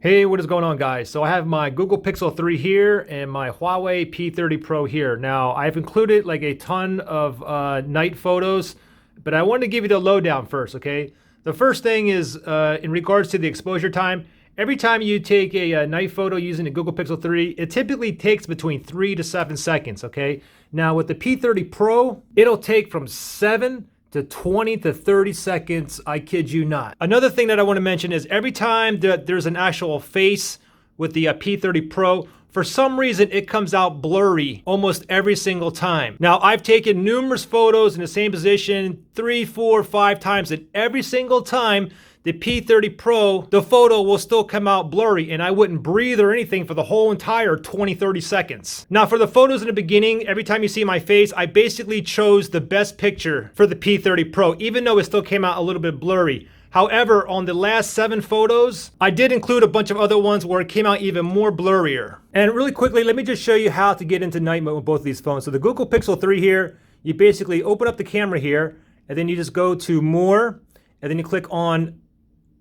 Hey, what is going on, guys? So I have my Google Pixel 3 here and my Huawei P30 Pro here. Now, I've included like a ton of night photos, but I wanted to give you the lowdown first, okay? The first thing is in regards to the exposure time. Every time you take a night photo using the Google Pixel 3, it typically takes between 3 to 7 seconds, okay? Now, with the P30 Pro, it'll take from 7 to 20 to 30 seconds, I kid you not. Another thing that I want to mention is every time that there's an actual face with the P30 Pro, for some reason it comes out blurry almost every single time. Now, I've taken numerous photos in the same position 3, 4, 5 times, and every single time the P30 Pro, the photo will still come out blurry and I wouldn't breathe or anything for the whole entire 20, 30 seconds. Now for the photos in the beginning, every time you see my face, I basically chose the best picture for the P30 Pro, even though it still came out a little bit blurry. However, on the last 7 photos, I did include a bunch of other ones where it came out even more blurrier. And really quickly, let me just show you how to get into night mode with both of these phones. So the Google Pixel 3 here, you basically open up the camera here, and then you just go to more, and then you click on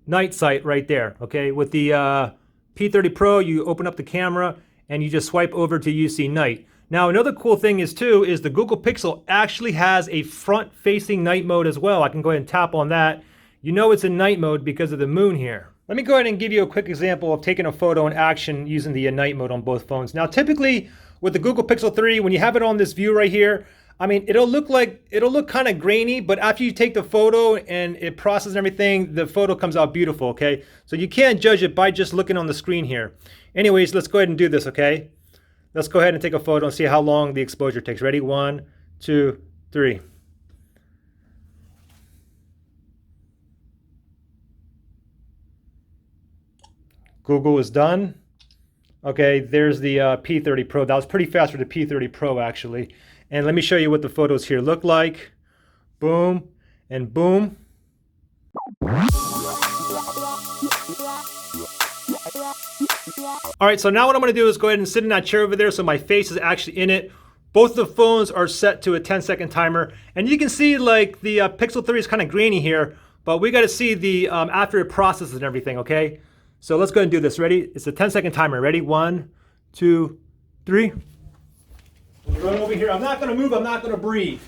night sight right there, okay? With the P30 Pro, you open up the camera and you just swipe over to UC night. Now, another cool thing is the Google Pixel actually has a front-facing night mode as well. I can go ahead and tap on that. You know it's in night mode because of the moon here. Let me go ahead and give you a quick example of taking a photo in action using the night mode on both phones. Now, typically with the Google Pixel 3, when you have it on this view right here, I mean, it'll look kind of grainy, but after you take the photo and it processes everything, the photo comes out beautiful, okay? So you can't judge it by just looking on the screen here. Anyways, let's go ahead and do this, okay? Let's go ahead and take a photo and see how long the exposure takes. Ready? 1, 2, 3. Google is done. Okay, there's the P30 Pro. That was pretty fast for the P30 Pro, actually. And let me show you what the photos here look like. Boom and boom. All right, so now what I'm gonna do is go ahead and sit in that chair over there so my face is actually in it. Both the phones are set to a 10-second timer. And you can see like the Pixel 3 is kind of grainy here, but we gotta see the after it processes and everything, okay? So let's go ahead and do this. Ready? It's a 10-second timer. Ready? 1, 2, 3. Run over here. I'm not going to move. I'm not going to breathe.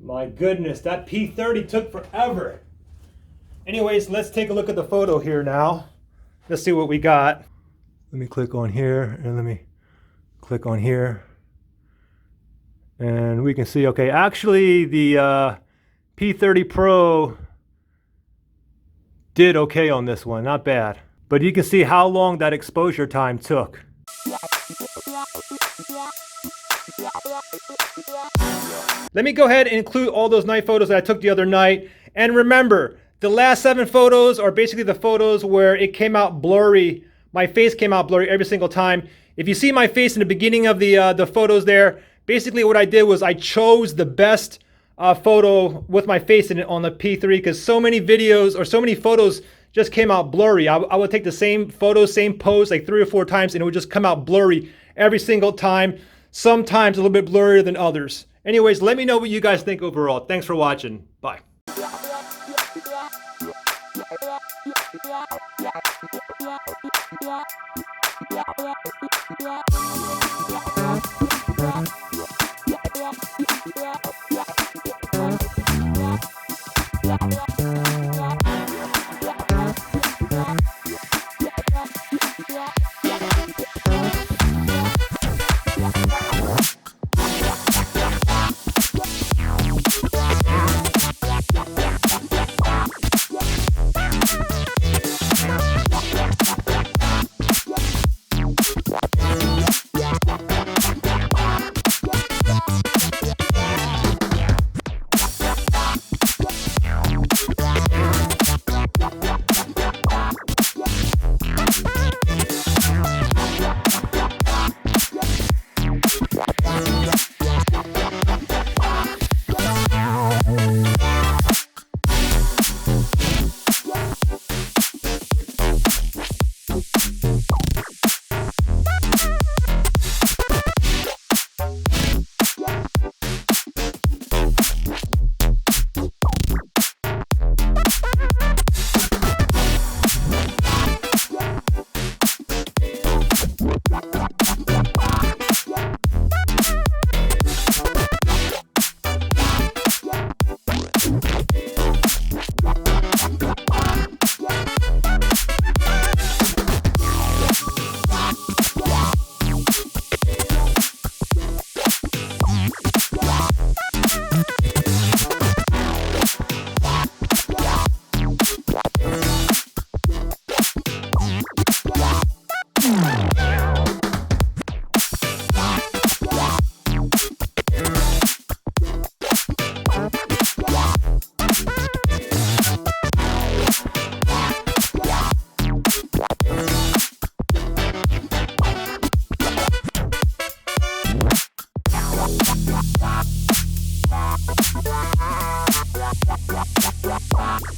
My goodness, that P30 took forever. Anyways, let's take a look at the photo here now. Let's see what we got. Let me click on here and let me click on here. And we can see, okay, actually the P30 Pro did okay on this one, not bad. But you can see how long that exposure time took. Let me go ahead and include all those night photos that I took the other night. And remember, the last 7 photos are basically the photos where it came out blurry. My face came out blurry every single time. If you see my face in the beginning of the photos there, basically what I did was I chose the best photo with my face in it on the P3 because so many videos or so many photos just came out blurry. I would take the same photo, same pose like 3 or 4 times and it would just come out blurry every single time. Sometimes a little bit blurrier than others. Anyways, let me know what you guys think overall. Thanks for watching. Bye. Yeah.